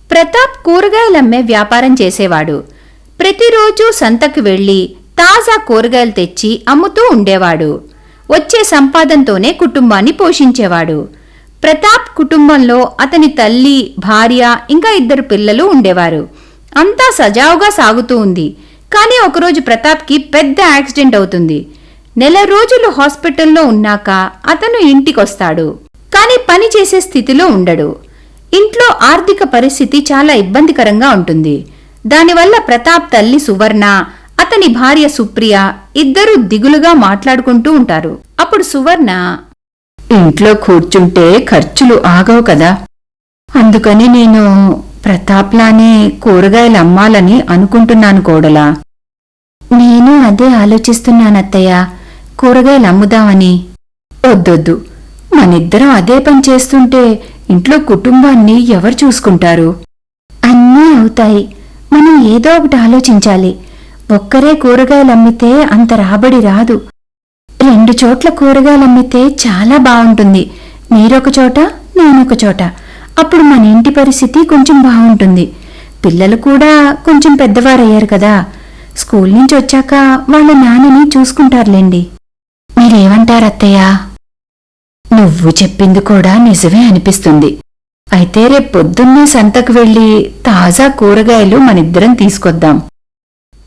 ప్రతాప్ కూరగాయలమ్మే వ్యాపారం చేసేవాడు. ప్రతిరోజూ సంతకు వెళ్లి తాజా కూరగాయలు తెచ్చి అమ్ముతూ ఉండేవాడు. వచ్చే సంపాదనతోనే కుటుంబాన్ని పోషించేవాడు. ప్రతాప్ కుటుంబంలో అతని తల్లి, భార్య, ఇంకా 2 పిల్లలు ఉండేవారు. అంతా సజావుగా సాగుతూ ఉంది. కానీ ఒకరోజు ప్రతాప్కి పెద్ద యాక్సిడెంట్ అవుతుంది. నెల రోజులు హాస్పిటల్లో ఉన్నాక అతను ఇంటికొస్తాడు. కానీ పని చేసే స్థితిలో ఉండడు. ఇంట్లో ఆర్థిక పరిస్థితి చాలా ఇబ్బందికరంగా ఉంటుంది. దానివల్ల ప్రతాప్ తల్లి సువర్ణ, అతని భార్య సుప్రియ ఇద్దరూ దిగులుగా మాట్లాడుకుంటూ ఉంటారు. అప్పుడు సువర్ణ, ఇంట్లో కూర్చుంటే ఖర్చులు ఆగవు కదా, అందుకని నేను ప్రతాప్లానే కూరగాయలు అమ్మాలని అనుకుంటున్నాను కోడలా. నేను అదే ఆలోచిస్తున్నానత్తయ్య, కూరగాయలు అమ్ముదామని. వద్దొద్దు, మనిద్దరం అదే పని చేస్తుంటే ఇంట్లో కుటుంబాన్ని ఎవరు చూసుకుంటారు? అన్నీ అవుతాయి, మనం ఏదో ఒకటి ఆలోచించాలి. ఒక్కరే కూరగాయలు అమ్మితే అంత రాబడి రాదు. 2 చోట్ల కూరగాయలు అమ్మితే చాలా బాగుంటుంది. మీరొక చోట, నేనొక చోట. అప్పుడు మన ఇంటి పరిస్థితి కొంచెం బాగుంటుంది. పిల్లలు కూడా కొంచెం పెద్దవారయ్యారు కదా, స్కూల్ నుంచి వచ్చాక వాళ్ళ నాన్నని చూసుకుంటారులేండి. మీరేమంటారత్తయ్య? నువ్వు చెప్పింది కూడా నిజమే అనిపిస్తుంది. అయితే రేపు పొద్దున్నే సంతకు వెళ్లి తాజా కూరగాయలు మనిద్దరం తీసుకొద్దాం.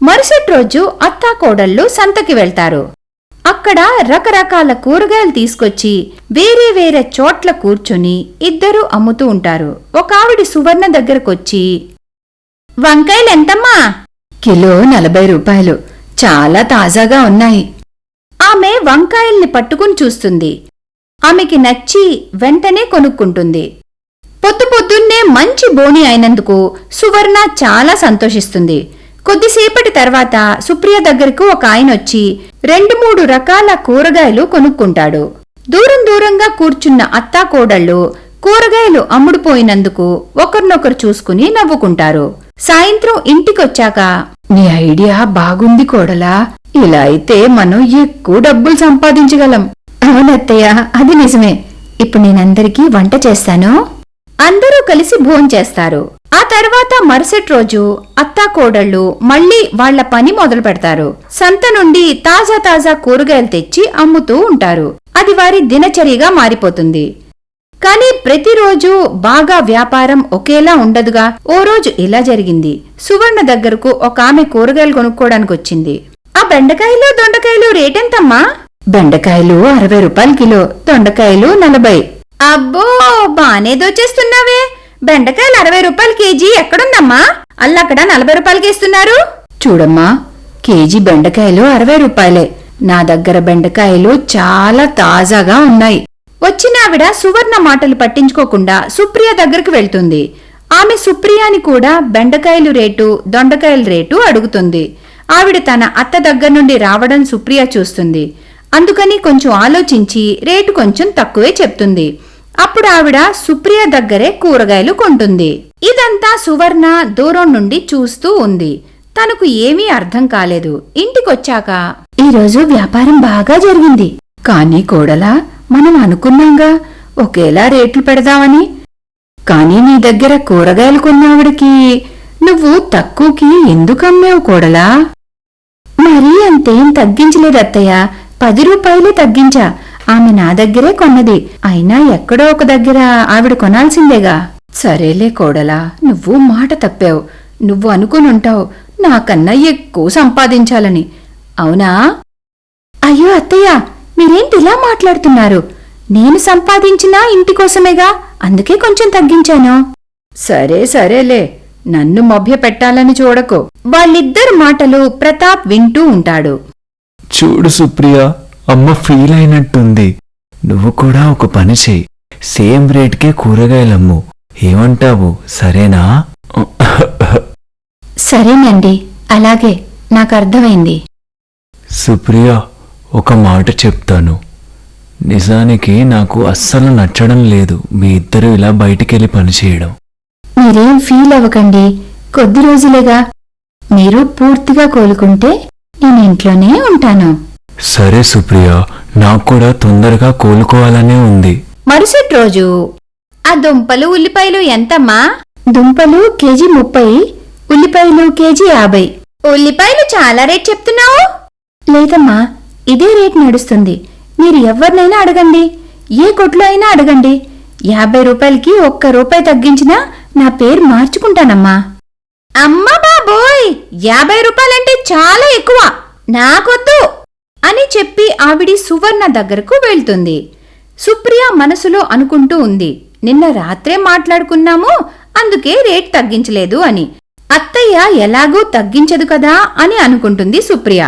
మరుసటి రోజు అత్తాకోడళ్ళు సంతకి వెళ్తారు. అక్కడ రకరకాల కూరగాయలు తీసుకొచ్చి వేరే వేరే చోట్ల కూర్చుని ఇద్దరూ అమ్ముతూ ఉంటారు. ఒక ఆవిడ సువర్ణ దగ్గరకొచ్చి, వంకాయలెంతమ్మా? కిలో 40 రూపాయలు. చాలా తాజాగా ఉన్నాయి. ఆమె వంకాయల్ని పట్టుకుని చూస్తుంది. ఆమెకి నచ్చి వెంటనే కొనుక్కుంటుంది. పొద్దున్నే మంచి బోణి అయినందుకు సువర్ణ చాలా సంతోషిస్తుంది. కొద్దిసేపటి తర్వాత సుప్రియ దగ్గరకు ఒక ఆయనొచ్చి 2-3 రకాల కూరగాయలు కొనుక్కుంటాడు. దూరంగా కూర్చున్న అత్తాకోడళ్ళు కూరగాయలు అమ్ముడుపోయినందుకు ఒకరినొకరు చూసుకుని నవ్వుకుంటారు. సాయంత్రం ఇంటికొచ్చాక, నీ ఐడియా బాగుంది కోడలా, ఇలా అయితే మనం ఎక్కువ డబ్బులు సంపాదించగలం. అవునత్తయ్య, అది నిజమే. ఇప్పుడు నేనందరికీ వంట చేస్తాను. అందరూ కలిసి భోంచేస్తారు. ఆ తర్వాత మరుసటి రోజు అత్తాకోడళ్ళు మళ్లీ వాళ్ల పని మొదలు పెడతారు. సంత నుండి తాజా కూరగాయలు తెచ్చి అమ్ముతూ ఉంటారు. అది వారి దినచర్యగా మారిపోతుంది. కానీ ప్రతిరోజు బాగా వ్యాపారం ఒకేలా ఉండదుగా. ఓ రోజు ఇలా జరిగింది. సువర్ణ దగ్గరకు ఒక ఆమె కూరగాయలు కొనుక్కోవడానికి వచ్చింది. ఆ బెండకాయలు, దొండకాయలు రేటెంతమ్మా? బెండకాయలు 60 రూపాయలు కిలో, దొండకాయలు 40. అబ్బో, బానే దోచేస్తున్నావే. బెండకాయలు 60 రూపాయలు కేజీ ఎక్కడుందమ్మా? అల్లక్కడ 40 రూపాయలకి ఇస్తున్నారు. చూడమ్మా, కేజీ బెండకాయలు 60 రూపాయలే. నా దగ్గర బెండకాయలు చాలా తాజాగా ఉన్నాయి. వచ్చినావిడ సువర్ణ మాటలు పట్టించుకోకుండా సుప్రియ దగ్గరకు వెళ్తుంది. ఆమె సుప్రియాని కూడా బెండకాయలు రేటు, దొండకాయల రేటు అడుగుతుంది. ఆవిడ తన అత్త దగ్గర నుండి రావడం సుప్రియ చూస్తుంది. అందుకని కొంచెం ఆలోచించి రేటు కొంచెం తక్కువే చెప్తుంది. అప్పుడు ఆవిడ సుప్రియ దగ్గరే కూరగాయలు కొంటుంది. ఇదంతా సువర్ణ దూరం నుండి చూస్తూ ఉంది. తనకు ఏమీ అర్థం కాలేదు. ఇంటికొచ్చాక, ఈరోజు వ్యాపారం బాగా జరిగింది. కానీ కోడలా, మనం అనుకున్నాంగా ఒకేలా రేట్లు పెడదామని. కానీ నీ దగ్గర కూరగాయలు కొన్నావిడికి నువ్వు తక్కువకి ఎందుకు అమ్మావు కోడలా? మరీ అంతేం తగ్గించలేదత్తయ్య, 10 రూపాయలే తగ్గించా. ఆమె నా దగ్గరే కొన్నది. అయినా ఎక్కడో ఒక దగ్గర ఆవిడ కొనాల్సిందేగా. సరేలే కోడలా, నువ్వు మాట తప్పావు. నువ్వు అనుకునుంటావు నాకన్నా ఎక్కువ సంపాదించాలని. అవునా? అయ్యో అత్తయ్య, మీరేంటిలా మాట్లాడుతున్నారు? నేను సంపాదించినా ఇంటికోసమేగా, అందుకే కొంచెం తగ్గించాను. సరేలే, నన్ను మభ్య పెట్టాలని చూడకు. వాళ్ళిద్దరు మాటలు ప్రతాప్ వింటూ ఉంటాడు. చూడు సుప్రియ, అమ్మ ఫీల్ అయినట్టుంది. నువ్వు కూడా ఒక పని చెయ్యి, సేమ్ రేట్కే కూరగాయలమ్ము. ఏమంటావు? సరేనా? సరేనండి, అలాగే, నాకు అర్థమైంది. సుప్రియ, ఒక మాట చెప్తాను. నిజానికి నాకు అస్సలు నచ్చడం లేదు మీ ఇద్దరు ఇలా బయటికెళ్ళి పనిచేయడం. మీరేం ఫీల్ అవ్వకండి, కొద్ది రోజులేగా. మీరు పూర్తిగా కోలుకుంటే నేను ఇంట్లోనే ఉంటాను. సరే సుప్రియ, నాకు కూడా తొందరగా కోలుకోవాలనే ఉంది. మరుసటి రోజు, ఆ దుంపలు ఉల్లిపాయలు ఎంతమ్మా? దుంపలు కేజీ 30, ఉల్లిపాయలు కేజీ 50. ఉల్లిపాయలు చాలా రేట్ చెప్తున్నావు. లేదమ్మా, ఇదే రేట్ నడుస్తుంది. మీరు ఎవరినైనా అడగండి, ఏ కొట్లో అయినా అడగండి. 50 రూపాయలకి 1 రూపాయి తగ్గించినా నా పేరు మార్చుకుంటానమ్మా. అమ్మా బాబోయ్, 50 రూపాయలంటే చాలా ఎక్కువ, నాకొద్దు అని చెప్పి ఆవిడి సువర్ణ దగ్గరకు వెళ్తుంది. సుప్రియ మనసులో అనుకుంటూ ఉంది, నిన్న రాత్రే మాట్లాడుకున్నాము, అందుకే రేట్ తగ్గించలేదు అని. అత్తయ్య ఎలాగూ తగ్గించదు కదా అని అనుకుంటుంది సుప్రియ.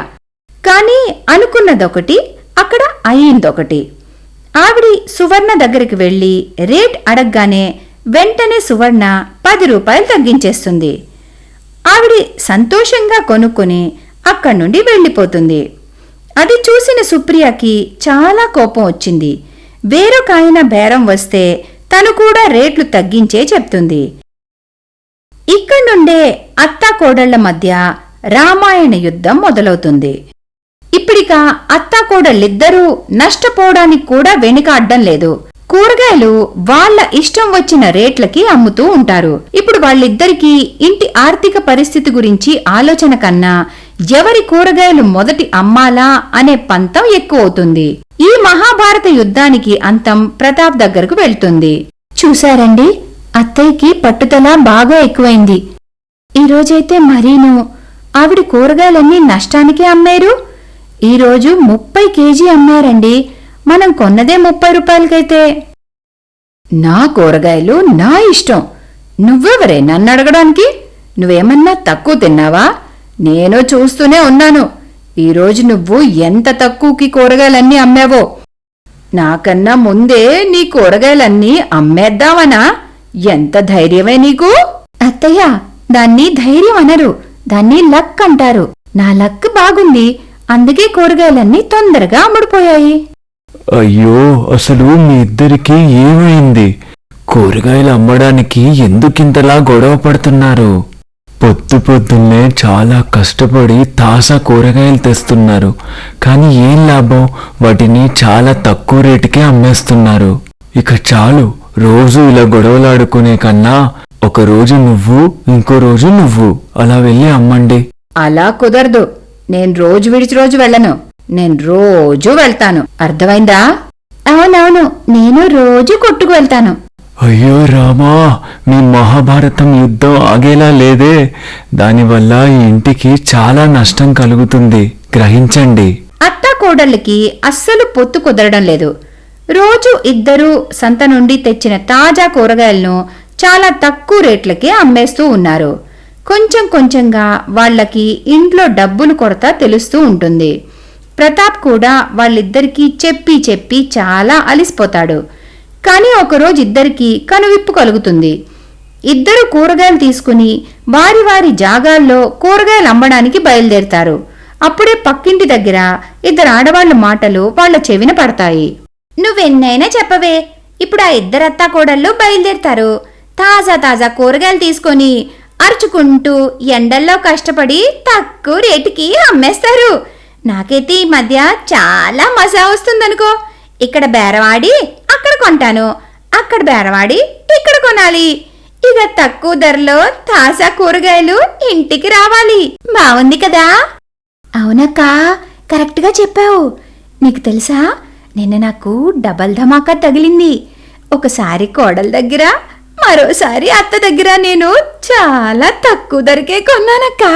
కాని అనుకున్నదొకటి, అక్కడ అయ్యిందొకటి. ఆవిడి సువర్ణ దగ్గరికి వెళ్లి రేట్ అడగ్గానే వెంటనే సువర్ణ 10 రూపాయలు తగ్గించేస్తుంది. ఆవిడి సంతోషంగా కొనుక్కొని అక్కడి నుండి వెళ్ళిపోతుంది. అది చూసిన సుప్రియకి చాలా కోపం వచ్చింది. వేరొకాయన బేరం వస్తే తను కూడా రేట్లు తగ్గించే చెప్తుంది. ఇక్కడి నుండే అత్తాకోడళ్ల మధ్య రామాయణ యుద్ధం మొదలవుతుంది. ఇప్పుడిక అత్తాకోడళ్ళిద్దరూ నష్టపోవడానికి కూడా వెనుకాడ్డం లేదు. కూరగాయలు వాళ్ళ ఇష్టం వచ్చిన రేట్లకి అమ్ముతూ ఉంటారు. ఇప్పుడు వాళ్ళిద్దరికీ ఇంటి ఆర్థిక పరిస్థితి గురించి ఆలోచన కన్నా ఎవరి కూరగాయలు మొదటి అమ్మాలా అనే పంతం ఎక్కువ అవుతుంది. ఈ మహాభారత యుద్ధానికి అంతం ప్రతాప్ దగ్గరకు వెళ్తుంది. చూశారండి, అత్తయ్యకి పట్టుదల బాగా ఎక్కువైంది. ఈరోజైతే మరీను ఆవిడ కూరగాయలన్నీ నష్టానికే అమ్మారు. ఈరోజు 30 కేజీ అమ్మారండి. మనం కొన్నదే 30 రూపాయలకైతే. నా కూరగాయలు నా ఇష్టం, నువ్వెవరే నన్ను అడగడానికి? నువ్వేమన్నా తక్కువ తిన్నావా? నేను చూస్తూనే ఉన్నాను. ఈరోజు నువ్వు ఎంత తక్కువకి కూరగాయలన్నీ అమ్మావో. నాకన్నా ముందే నీ కూరగాయలన్నీ అమ్మేద్దామనా? ఎంత ధైర్యమే నీకు? అత్తయ్య, దాన్ని ధైర్యం అనరు, దాన్ని లక్ అంటారు. నా లక్ బాగుంది, అందుకే కూరగాయలన్నీ తొందరగా అమ్ముడుపోయాయి. అయ్యో, అసలు మీ ఇద్దరికీ ఏమైంది? కూరగాయలు అమ్మడానికి ఎందుకింతలా గొడవ పడుతున్నారు? పొద్దున్నే చాలా కష్టపడి తాజా కూరగాయలు తెస్తున్నారు, కానీ ఏం లాభం? వాటిని చాలా తక్కువ రేటుకే అమ్మేస్తున్నారు. ఇక చాలు, రోజు ఇలా గొడవలాడుకునే కన్నా ఒక రోజు నువ్వు, ఇంకో రోజు నువ్వు అలా వెళ్ళి అమ్మండి. అలా కుదరదు. నేను రోజు విడిచి రోజు వెళ్ళను, నేను రోజూ వెళ్తాను. అర్థమైందా? అవునవును, నేను రోజు కొట్టుకు వెళ్తాను. అయ్యో రామా, మీ మహాభారతం యుద్ధం ఆగేలా లేదే. దానివల్ల ఈ ఇంటికి చాలా నష్టం కలుగుతుంది, గ్రహించండి. అత్తాకోడళ్ళకి అస్సలు పొత్తు కుదరడం లేదు. రోజు ఇద్దరూ సంత నుండి తెచ్చిన తాజా కూరగాయలను చాలా తక్కువ రేట్లకే అమ్మేస్తూ ఉన్నారు. కొంచెం కొంచెంగా వాళ్లకి ఇంట్లో డబ్బులు కొరత తెలుస్తూ ఉంటుంది. ప్రతాప్ కూడా వాళ్ళిద్దరికీ చెప్పి చెప్పి చాలా అలిసిపోతాడు. కానీ ఒకరోజు ఇద్దరికీ కనువిప్పు కలుగుతుంది. ఇద్దరు కూరగాయలు తీసుకుని వారి వారి జాగాల్లో కూరగాయలు అమ్మడానికి బయలుదేరతారు. అప్పుడే పక్కింటి దగ్గర ఇద్దరు ఆడవాళ్ల మాటలు వాళ్ల చెవిన పడతాయి. నువ్వెన్నైనా చెప్పవే, ఇప్పుడు ఆ ఇద్దరు అత్తాకోడళ్ళు బయలుదేరతారు. తాజా తాజా కూరగాయలు తీసుకొని అరుచుకుంటూ ఎండల్లో కష్టపడి తక్కువ రేటుకి అమ్మేస్తారు. నాకైతే ఈ మధ్య చాలా మజా వస్తుందనుకో. ఇక్కడ బేరవాడి అక్కడ కొంటాను, అక్కడ బేరవాడి ఇక్కడ కొనాలి. ఇక తక్కువ ధరలో తాజా కూరగాయలు ఇంటికి రావాలి. బాగుంది కదా? అవునక్కా, కరెక్ట్గా చెప్పావు. నీకు తెలుసా, నిన్న నాకు డబల్ ధమాకా తగిలింది. ఒకసారి కోడల దగ్గర, మరోసారి అత్త దగ్గర నేను చాలా తక్కువ ధరకే కొన్నానక్కా.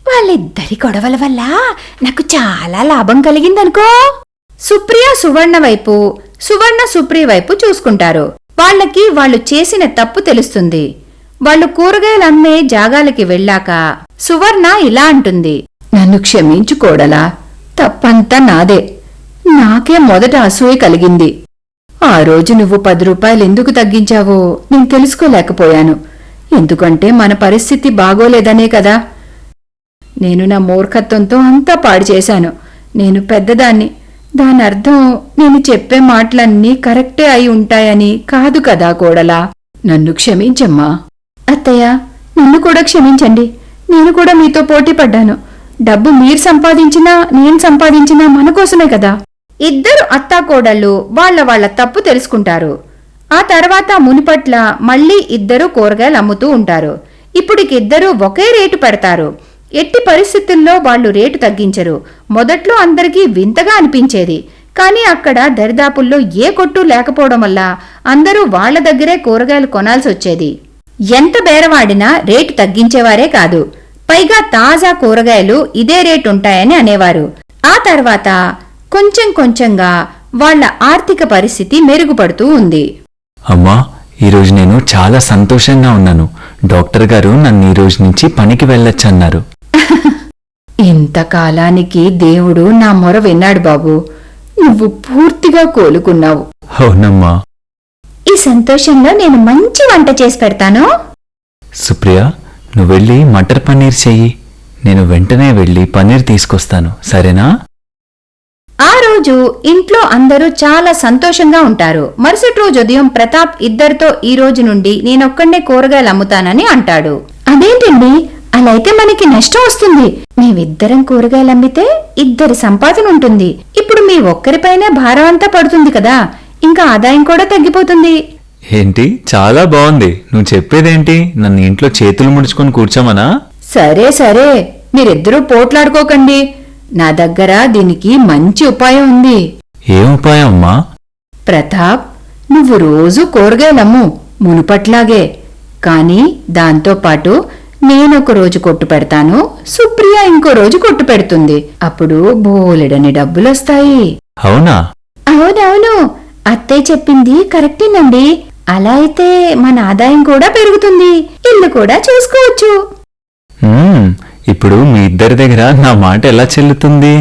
వాళ్ళిద్దరి గొడవల వల్ల నాకు చాలా లాభం కలిగిందనుకో. సుప్రియ సువర్ణ వైపు, సువర్ణ సుప్రియ వైపు చూసుకుంటారు. వాళ్ళకి వాళ్ళు చేసిన తప్పు తెలుస్తుంది. వాళ్ళు కూరగాయలు అమ్మే జాగాలకి వెళ్ళాక సువర్ణ ఇలా అంటుంది, నన్ను క్షమించుకోడలా, తప్పంతా నాదే. నాకే మొదట అసూయ కలిగింది. ఆ రోజు నువ్వు 10 రూపాయలు ఎందుకు తగ్గించావో నేను తెలుసుకోలేకపోయాను. ఎందుకంటే మన పరిస్థితి బాగోలేదనే కదా. నేను నా మూర్ఖత్వంతో అంతా పాడు చేశాను. నేను పెద్దదాన్ని, దాని అర్థం నేను చెప్పే మాటలన్నీ కరెక్టే అయి ఉంటాయని కాదు కదా కోడలా. నన్ను క్షమించమ్మా. అత్తయ్య, నన్ను కూడా క్షమించండి. నేను కూడా మీతో పోటీ పడ్డాను. డబ్బు మీరు సంపాదించినా నేను సంపాదించినా మన కోసమే కదా. ఇద్దరు అత్తాకోడళ్ళు వాళ్ళ వాళ్ళ తప్పు తెలుసుకుంటారు. ఆ తర్వాత మునుపట్ల మళ్ళీ ఇద్దరు కూరగాయలు అమ్ముతూ ఉంటారు. ఇప్పుడికిద్దరూ ఒకే రేటు పెడతారు. ఎట్టి పరిస్థితుల్లో వాళ్ళు రేటు తగ్గించరు. మొదట్లో అందరికీ వింతగా అనిపించేది. కానీ అక్కడ దరిదాపుల్లో ఏ కొట్టు లేకపోవడం వల్ల అందరూ వాళ్ల దగ్గరే కూరగాయలు కొనాల్సి వచ్చేది. ఎంత బేరవాడినా రేటు తగ్గించేవారే కాదు. పైగా తాజా కూరగాయలు ఇదే రేటు ఉంటాయని అనేవారు. ఆ తర్వాత కొంచెం కొంచెంగా వాళ్ల ఆర్థిక పరిస్థితి మెరుగుపడుతూ ఉంది. అమ్మా, ఈరోజు నేను చాలా సంతోషంగా ఉన్నాను. డాక్టర్ గారు నన్ను ఈ రోజు నుంచి పనికి వెళ్ళొచ్చన్నారు. ఇంతకాలానికి దేవుడు నా మొర విన్నాడు బాబు. నువ్వు పూర్తిగా కోలుకున్నావు. అవునమ్మా. ఈ సంతోషంలో నేను మంచి వంట చేసి పెడతాను. సుప్రియ, నువ్వు వెళ్ళి మటర్ పన్నీర్ చెయ్యి. నేను వెంటనే వెళ్ళి పన్నీర్ తీసుకొస్తాను, సరేనా? ఆ రోజు ఇంట్లో అందరూ చాలా సంతోషంగా ఉంటారు. మరుసటి రోజు ఉదయం ప్రతాప్ ఇద్దరితో ఈ రోజు నుండి నేనొక్కడే కూరగాయలు అమ్ముతానని అంటాడు. అదేంటండి, అలా అయితే మనకి నష్టం వస్తుంది. మేమిద్దరం కూరగాయలు అమ్మితే ఇద్దరి సంపాదన ఉంటుంది. ఇప్పుడు మీ ఒక్కరిపైనే భారం అంతా పడుతుంది కదా, ఇంకా ఆదాయం కూడా తగ్గిపోతుంది. ఏంటి, చాలా బాగుంది. నువ్వు చెప్పేదేంటి? నన్ను ఇంట్లో చేతులు ముడుచుకొని కూర్చోమనా? సరే సరే, మీరిద్దరూ పోట్లాడుకోకండి. నా దగ్గర దీనికి మంచి ఉపాయం ఉంది. ఏం ఉపాయం అమ్మా? ప్రతాప్, నువ్వు రోజు కూరగాయలమ్ము మునుపట్లాగే. కాని దాంతోపాటు నేనొక రోజు కొట్టు పెడతాను, సుప్రియ ఇంకో రోజు కొట్టు పెడుతుంది. అప్పుడు బోలెడని డబ్బులొస్తాయి. అవునా? అవునవును, అత్తయ్య చెప్పింది కరెక్టేనండి. అలా అయితే మన ఆదాయం కూడా పెరుగుతుంది, ఇల్లు కూడా చూసుకోవచ్చు. ఇప్పుడు మీ ఇద్దరి దగ్గర నా మాట ఎలా చెల్లుతుంది?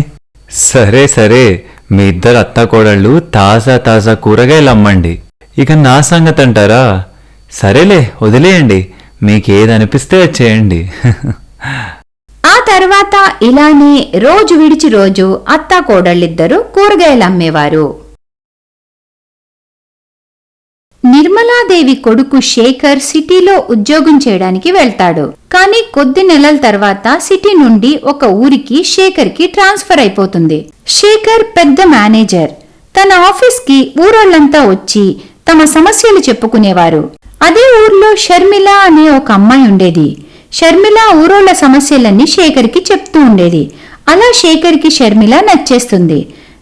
సరే సరే, మీ ఇద్దరు అత్తాకోడళ్ళు తాజా తాజా కూరగాయలు అమ్మండి. ఇక నా సంగతి అంటారా? సరేలే, వదిలేయండి. మీకేదనిపిస్తే చేయండి. ఆ తర్వాత ఇలానే రోజు విడిచి రోజు అత్తా కోడళ్ళిద్దరూ కూరగాయలు అమ్మేవారు. నిర్మలాదేవి కొడుకు శేఖర్ సిటీలో ఉద్యోగం చేయడానికి వెళ్తాడు. కానీ కొద్ది నెలల తర్వాత సిటీ నుండి ఒక ఊరికి శేఖర్కి ట్రాన్స్ఫర్ అయిపోతుంది. శేఖర్ పెద్ద మేనేజర్. తన ఆఫీస్కి ఊరోళ్లంతా వచ్చి తమ సమస్యలు చెప్పుకునేవారు. అదే ఊర్లో షర్మిల అనే ఒక అమ్మాయి ఉండేది. షర్మిల ఊరోళ్ల సమస్యలన్నీ శేఖర్కి చెప్తూ ఉండేది. అలా శేఖర్కి షర్మిల నచ్చేస్తుంది.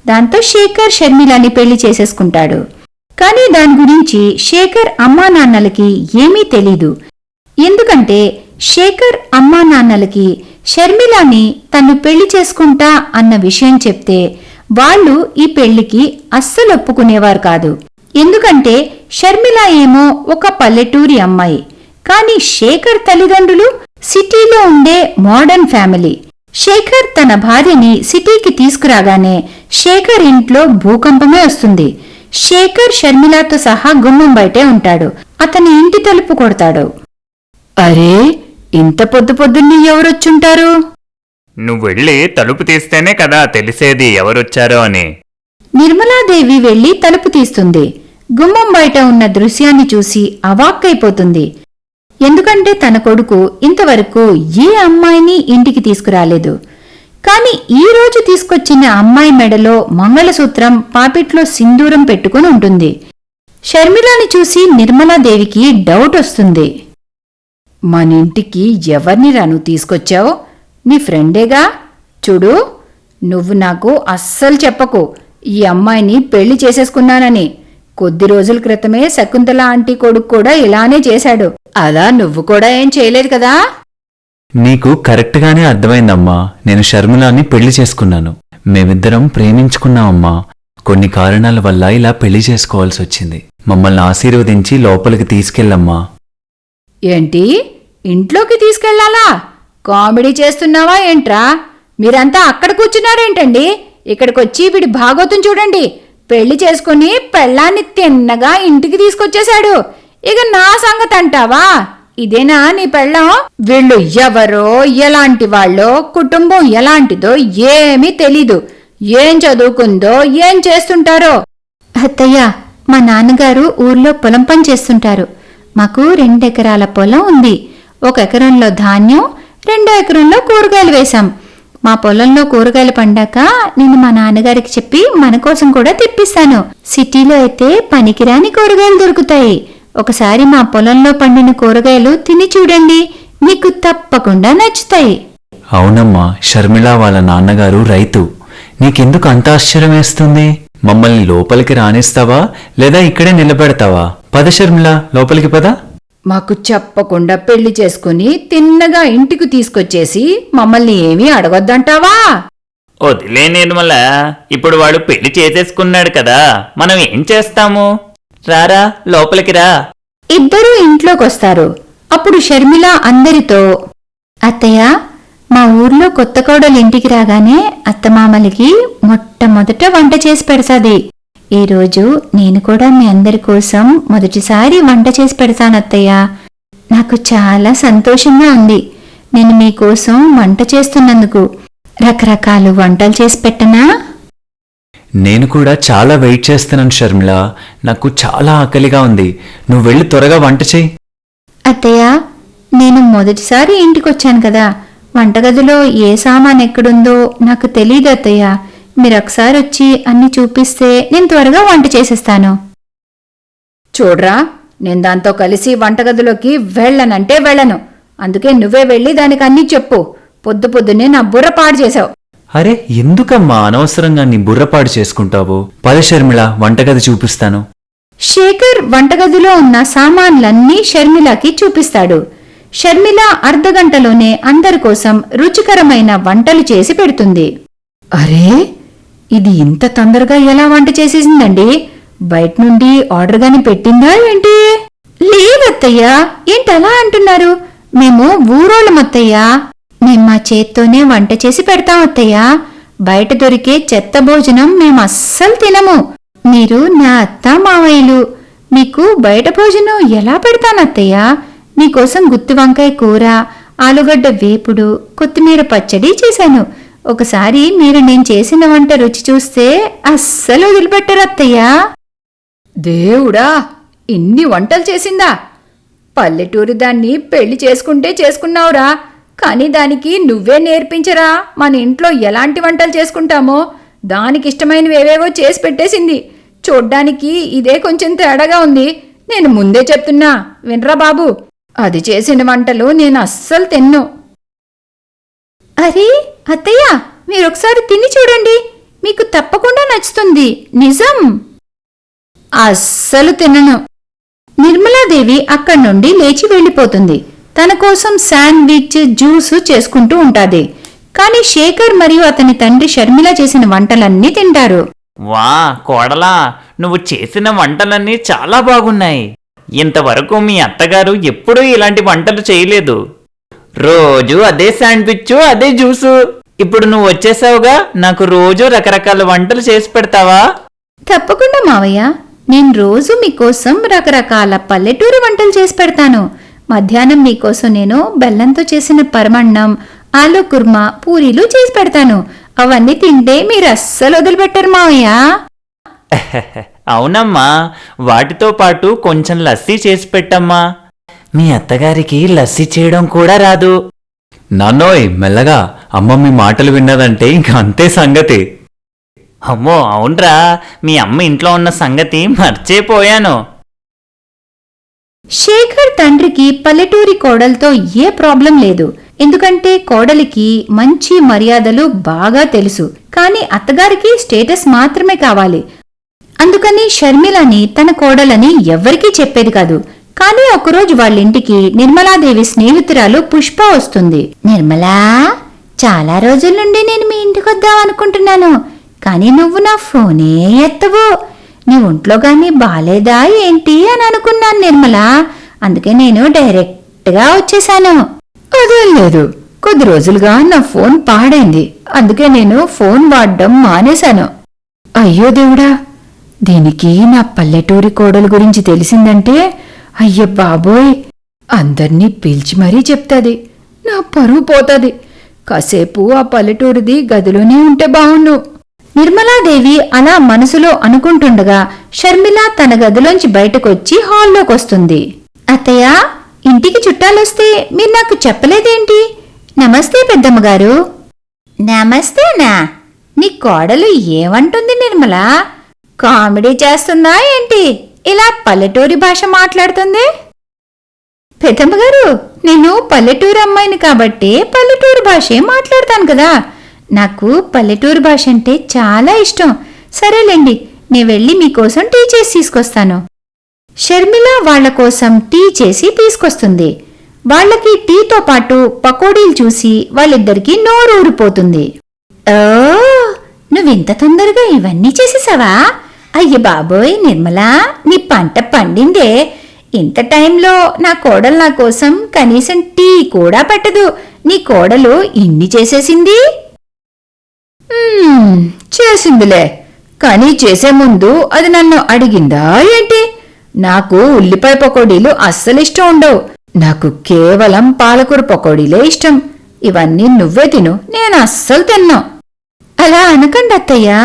దాంతో శేఖర్ షర్మిలని పెళ్లి చేసేసుకుంటాడు. కానీ దాని గురించి శేఖర్ అమ్మా నాన్నలకి ఏమీ తెలీదు. ఎందుకంటే శేఖర్ అమ్మా నాన్నలకి షర్మిలాని తను పెళ్లి చేసుకుంటా అన్న విషయం చెప్తే వాళ్ళు ఈ పెళ్లికి అస్సలు ఒప్పుకునేవారు కాదు. ఎందుకంటే షర్మిల ఏమో ఒక పల్లెటూరి అమ్మాయి, కానీ శేఖర్ తల్లిదండ్రులు సిటీలో ఉండే మోడర్న్ ఫ్యామిలీ. శేఖర్ తన భార్యని సిటీకి తీసుకురాగానే శేఖర్ ఇంట్లో భూకంపమే వస్తుంది. శేఖర్ షర్మిలతో సహా గుమ్మం బయటే ఉంటాడు. అతని ఇంటి తలుపు కొడతాడు. అరే, ఇంత పొద్దు పొద్దున్నే ఎవరొచ్చుంటారు? నువ్వెళ్ళి తలుపు తీస్తేనే కదా తెలిసేది ఎవరొచ్చారో అని. నిర్మలాదేవి వెళ్లి తలుపు తీస్తుంది. గుమ్మం బయట ఉన్న దృశ్యాన్ని చూసి అవాక్కైపోతుంది. ఎందుకంటే తన కొడుకు ఇంతవరకు ఏ అమ్మాయిని ఇంటికి తీసుకురాలేదు. కాని ఈ రోజు తీసుకొచ్చిన అమ్మాయి మెడలో మంగళసూత్రం, పాపిట్లో సింధూరం పెట్టుకుని ఉంటుంది. షర్మిలాని చూసి నిర్మలాదేవికి డౌట్ వస్తుంది. మనింటికి ఎవర్ని రాను తీసుకొచ్చావు? నీ ఫ్రెండేగా. చూడు, నువ్వు నాకు అస్సలు చెప్పకు ఈ అమ్మాయిని పెళ్లి చేసేసుకున్నానని. కొద్ది రోజుల క్రితమే శకుంతల ఆంటీ కొడుకు కూడా ఇలానే చేశాడు. అలా నువ్వు కూడా ఏం చేయలేదు కదా? నీకు కరెక్ట్గానే అర్థమైందమ్మా. నేను షర్మిలాని పెళ్లి చేసుకున్నాను. మేమిద్దరం ప్రేమించుకున్నామమ్మా. కొన్ని కారణాల వల్ల ఇలా పెళ్లి చేసుకోవాల్సి వచ్చింది. మమ్మల్ని ఆశీర్వదించి లోపలికి తీసుకెళ్ళమ్మా. ఏంటి, ఇంట్లోకి తీసుకెళ్లాలా? కామెడీ చేస్తున్నావా ఏంట్రా? మీరంతా అక్కడ కూర్చున్నారేంటండి? ఇక్కడికొచ్చి వీడి భాగోతం చూడండి. పెళ్లి చేసుకుని పెళ్ళాన్ని తిన్నగా ఇంటికి తీసుకొచ్చేశాడు. ఇక నా సంగతి అంటావా? ఇదేనా నీ పెళ్ళం? వీళ్ళు ఎవరో, ఎలాంటి వాళ్ళో, కుటుంబం ఎలాంటిదో ఏమీ తెలీదు. ఏం చదువుకుందో, ఏం చేస్తుంటారో. అత్తయ్య, మా నాన్నగారు ఊర్లో పొలం పని చేస్తుంటారు. మాకు 2 ఎకరాల పొలం ఉంది. 1 ఎకరంలో ధాన్యం, 2 ఎకరంలో కూరగాయలు వేశాం. మా పొలంలో కూరగాయలు పండాక నేను మా నాన్నగారికి చెప్పి మన కోసం కూడా తెప్పిస్తాను. సిటీలో అయితే పనికిరాని కూరగాయలు దొరుకుతాయి. ఒకసారి మా పొలంలో పండిన కూరగాయలు తిని చూడండి, మీకు తప్పకుండా నచ్చుతాయి. అవునమ్మా, షర్మిల వాళ్ళ నాన్నగారు రైతు. నీకెందుకు అంత ఆశ్చర్యం వేస్తుంది? మమ్మల్ని లోపలికి రానిస్తావా లేదా ఇక్కడే నిలబెడతావా? పద షర్మిల, లోపలికి పద. మాకు చెప్పకుండా పెళ్లి చేసుకుని తిన్నగా ఇంటికి తీసుకొచ్చేసి మమ్మల్ని ఏమీ అడగొద్దంటావా? వదిలే నిర్మల, ఇప్పుడు వాడు పెళ్లి చేసేసుకున్నాడు కదా, మనం ఏం చేస్తాము? రారా లోపలికి రా. ఇద్దరూ ఇంట్లోకొస్తారు. అప్పుడు షర్మిల అందరితో, అత్తయ్య, మా ఊర్లో కొత్త కోడలు ఇంటికి రాగానే అత్తమామలకి మొట్టమొదట వంట చేసి పెడతాది. ఈరోజు నేను కూడా మీ అందరి కోసం మొదటిసారి వంట చేసి పెడతాను అత్తయ్య. నాకు చాలా సంతోషంగా ఉంది. నేను మీకోసం వంట చేస్తున్నందుకు. రకరకాలు వంటలు చేసి పెట్టనా? నేను కూడా చాలా వెయిట్ చేస్తున్నాను షర్మిల. నాకు చాలా ఆకలిగా ఉంది. నువ్వు వెళ్ళి త్వరగా వంట చెయ్యి. అత్తయ్య, నేను మొదటిసారి ఇంటికొచ్చాను కదా, వంటగదిలో ఏ సామాన్ ఎక్కడుందో నాకు తెలీదు అత్తయ్య. మీరు ఒకసారి వచ్చి అన్ని చూపిస్తే నేను త్వరగా వంట చేసేస్తాను. చూడ్రా, నేను దాంతో కలిసి వంటగదిలోకి వెళ్ళనంటే వెళ్ళను. అందుకే నువ్వే వెళ్ళి దానికి అన్నీ చెప్పు. పొద్దు పొద్దున్నే నా బుర్ర పాడు చేశావు. అరే, ఎందుకమ్మా అనవసరంగా నీ బుర్రపాడు చేసుకుంటావు? పద షర్మిల, వంటగది చూపిస్తాను. శేఖర్ వంటగదిలో ఉన్న సామాన్లన్నీ షర్మిలకి చూపిస్తాడు. షర్మిల అర్ధగంటలోనే అందరి కోసం రుచికరమైన వంటలు చేసి పెడుతుంది. అరే, ఇది ఇంత తొందరగా ఎలా వంట చేసేసిందండి? బయట నుండి ఆర్డర్ గాని పెట్టిందా ఏంటి? లేదత్తయ్యా, ఏంటలా అంటున్నారు? మేము ఊరోళ్ళమత్తయ్యా. మేం మా చేత్తోనే వంట చేసి పెడతాం అత్తయ్యా. బయట దొరికే చెత్త భోజనం మేము అస్సలు తినము. మీరు నా అత్త మావయ్యలు. మీకు బయట భోజనం ఎలా పెడతానత్తయ్యా? మీకోసం గుత్తి వంకాయ కూర, ఆలుగడ్డ వేపుడు, కొత్తిమీర పచ్చడి చేశాను. ఒకసారి మీరు నేను చేసిన వంట రుచి చూస్తే అస్సలు వదిలిపెట్టరత్తయ్యా. దేవుడా, ఇన్ని వంటలు చేసిందా? పల్లెటూరు దాన్ని పెళ్లి చేసుకుంటే చేసుకున్నావురా, కానీ దానికి నువ్వే నేర్పించరా మన ఇంట్లో ఎలాంటి వంటలు చేసుకుంటామో. దానికిష్టమైనవేవేవో చేసి పెట్టేసింది. చూడ్డానికి ఇదే కొంచెం తేడాగా ఉంది. నేను ముందే చెప్తున్నా, వినరా బాబు. అది చేసిన వంటలు నేను అస్సలు తిన్ను. అరే అత్తయ్య, మీరొకసారి తిని చూడండి, మీకు తప్పకుండా నచ్చుతుంది, నిజం. అస్సలు తినను. నిర్మలాదేవి అక్కడి నుండి లేచి వెళ్ళిపోతుంది. తన కోసం శాండ్విచ్, జ్యూసు చేసుకుంటూ ఉంటాది. కాని శేఖర్ మరియు అతని తండ్రి షర్మిల చేసిన వంటలన్నీ తింటారు. వా కోడలా, నువ్వు చేసిన వంటలన్నీ చాలా బాగున్నాయి. ఇంతవరకు మీ అత్తగారు ఎప్పుడూ ఇలాంటి వంటలు చేయలేదు. రోజు అదే శాండ్విచ్, అదే జ్యూసు. ఇప్పుడు నువ్వు వచ్చేసావుగా, నాకు రోజు రకరకాల వంటలు చేసి పెడతావా? తప్పకుండా మావయ్య, నేను రోజు మీకోసం రకరకాల పల్లెటూరు వంటలు చేసి పెడతాను. మధ్యాహ్నం మీకోసం నేను బెల్లంతో చేసిన పరమన్నం, ఆలు కుర్మా, పూరీలు చేసి పెడతాను. అవన్నీ తింటే మీరు అస్సలు వదిలిపెట్టరు మావయ్య. అవునమ్మా, వాటితో పాటు కొంచెం లస్సీ చేసి పెట్టమ్మా. మీ అత్తగారికి లస్సీ చేయడం కూడా రాదు. నాన్నోయ్, మెల్లగా. అమ్మ మీ మాటలు విన్నదంటే ఇంక అంతే సంగతి. అమ్మో అవునరా, మీ అమ్మ ఇంట్లో ఉన్న సంగతి మర్చిపోయాను. శేఖర్ తండ్రికి పల్లెటూరి కోడలతో ఏ ప్రాబ్లం లేదు. ఎందుకంటే కోడలికి మంచి మర్యాదలు బాగా తెలుసు. కాని అత్తగారికి స్టేటస్ మాత్రమే కావాలి. అందుకని షర్మిలని తన కోడలని ఎవ్వరికీ చెప్పేది కాదు. కాని ఒకరోజు వాళ్ళింటికి నిర్మలాదేవి స్నేహితురాలు పుష్ప వస్తుంది. నిర్మలా, చాలా రోజుల నుండి నేను మీ ఇంటికి వద్దామనుకుంటున్నాను, కానీ నువ్వు నా ఫోనే ఎత్తవు. నీ ఒంట్లో గాని బాలేదా ఏంటి అని అనుకున్నాను నిర్మలా. అందుకే నేను డైరెక్ట్గా వచ్చేశాను. అదేం లేదు, కొద్ది రోజులుగా నా ఫోన్ పాడైంది. అందుకే నేను ఫోన్ వాడడం మానేశాను. అయ్యో దేవుడా, దీనికి నా పల్లెటూరి కోడలు గురించి తెలిసిందంటే అయ్య బాబోయ్, అందర్నీ పిలిచి మరీ చెప్తాది. నా పరువు పోతాది. కాసేపు ఆ పల్లెటూరిది గదిలోనే ఉంటే బావుణ్ణు. నిర్మలాదేవి అలా మనసులో అనుకుంటుండగా షర్మిల తన గదిలోంచి బయటకొచ్చి హాల్లోకొస్తుంది. అత్తయ్య, ఇంటికి చుట్టాలొస్తే మీరు నాకు చెప్పలేదేంటి? నమస్తే పెద్దమ్మగారు. నమస్తేనా. నీ కోడలు ఏమంటుంది నిర్మల? కామెడీ చేస్తుందా ఏంటి ఇలా పల్లెటూరి భాష మాట్లాడుతుంది? పెద్దమ్మగారు, నేను పల్లెటూరు అమ్మాయిని కాబట్టి పల్లెటూరు భాషే మాట్లాడతాను కదా. నాకు పల్లెటూరు భాష అంటే చాలా ఇష్టం. సరేలేండి, నేను వెళ్ళి మీకోసం టీ చేసి తీసుకొస్తాను. షర్మిల వాళ్ల కోసం టీ చేసి తీసుకొస్తుంది. వాళ్లకి టీతో పాటు పకోడీలు చూసి వాళ్ళిద్దరికీ నోరు ఊరిపోతుంది. ఓ, నువ్వింత తొందరగా ఇవన్నీ చేసేసావా? అయ్య బాబోయ్ నిర్మలా, నీ పంట పండిందే. ఇంత టైంలో నా కోడలు నా కోసం కనీసం టీ కూడా పెట్టదు. నీ కోడలు ఇన్ని చేసేసింది. చేసిందిలే, కానీ చేసే ముందు అది నన్ను అడిగిందా ఏంటి? నాకు ఉల్లిపాయ పకోడీలు అస్సలిష్టం ఉండవు. నాకు కేవలం పాలకూర పకోడీలే ఇష్టం. ఇవన్నీ నువ్వే తిను, నేను అస్సలు తిన్నా. అలా అనకండి అత్తయ్యా.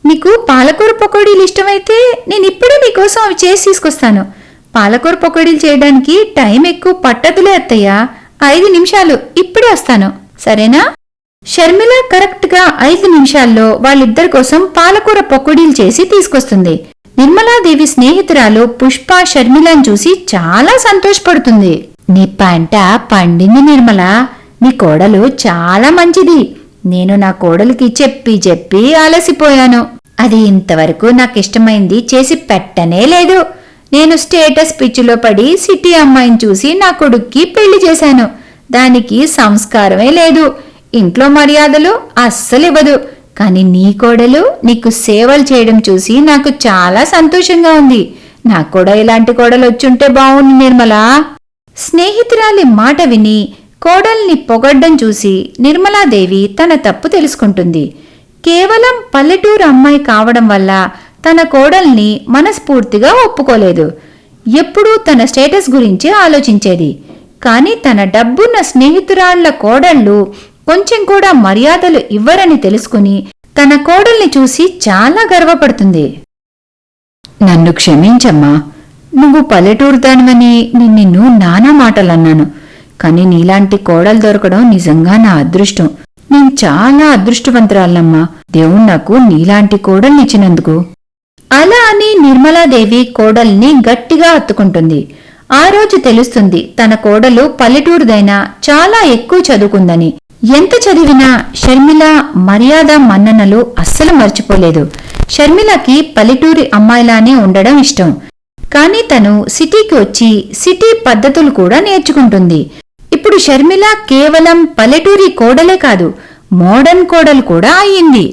నీకు పాలకూర పకోడీలు ఇష్టమైతే నేనిప్పుడే నీకోసం అవి చేసి తీసుకొస్తాను. పాలకూర పకోడీలు చేయడానికి టైం ఎక్కువ పట్టదులే అత్తయ్యా. 5 నిమిషాలు, ఇప్పుడే వస్తాను, సరేనా? షర్మిల కరెక్ట్గా 5 నిమిషాల్లో వాళ్ళిద్దరి కోసం పాలకూర పకోడీలు చేసి తీసుకొస్తుంది. నిర్మలాదేవి స్నేహితురాలు పుష్ప షర్మిలను చూసి చాలా సంతోషపడుతుంది. నీ పంట పండింది నిర్మల. నీ కోడలు చాలా మంచిది. నేను నా కోడలికి చెప్పి చెప్పి అలసిపోయాను. అది ఇంతవరకు నాకిష్టమైంది చేసి పెట్టనే లేదు. నేను స్టేటస్ పిచ్చిలో పడి సిటీ అమ్మాయిని చూసి నా కొడుక్కి పెళ్లి చేశాను. దానికి సంస్కారమే లేదు, ఇంట్లో మర్యాదలు అస్సలివ్వదు. కాని నీ కోడలు నీకు సేవలు చేయడం చూసి నాకు చాలా సంతోషంగా ఉంది. నాకు కూడా ఇలాంటి కోడలు వచ్చుంటే బావుంది నిర్మలా. స్నేహితురాలి మాట విని కోడల్ని పొగడ్డం చూసి నిర్మలాదేవి తన తప్పు తెలుసుకుంటుంది. కేవలం పల్లెటూరు అమ్మాయి కావడం వల్ల తన కోడల్ని మనస్ఫూర్తిగా ఒప్పుకోలేదు. ఎప్పుడూ తన స్టేటస్ గురించి ఆలోచించేది. కాని తన డబ్బున్న స్నేహితురాళ్ల కోడళ్ళు కొంచెం కూడా మర్యాదలు ఇవ్వరని తెలుసుకుని తన కోడల్ని చూసి చాలా గర్వపడుతుంది. నన్ను క్షమించమ్మా. నువ్వు పల్లెటూరు దానివని నిన్ను నానా మాటలన్నాను. కాని నీలాంటి కోడలు దొరకడం నిజంగా నా అదృష్టం. నేను చాలా అదృష్టవంతురాలమ్మా. దేవుడు నాకు నీలాంటి కోడల్నిచ్చినందుకు. అలా అని నిర్మలాదేవి కోడల్ని గట్టిగా హత్తుకుంటుంది. ఆ రోజు తెలుస్తుంది తన కోడలు పల్లెటూరుదైనా చాలా ఎక్కువ చదువుకుందని. ఎంత చదివినా షర్మిల మర్యాద మన్ననలు అస్సలు మర్చిపోలేదు. షర్మిలకి పల్లెటూరి అమ్మాయిలానే ఉండడం ఇష్టం. కాని తను సిటీకి వచ్చి సిటీ పద్ధతులు కూడా నేర్చుకుంటుంది. ఇప్పుడు షర్మిల కేవలం పల్లెటూరి కోడలే కాదు, మోడర్న్ కోడలు కూడా అయ్యింది.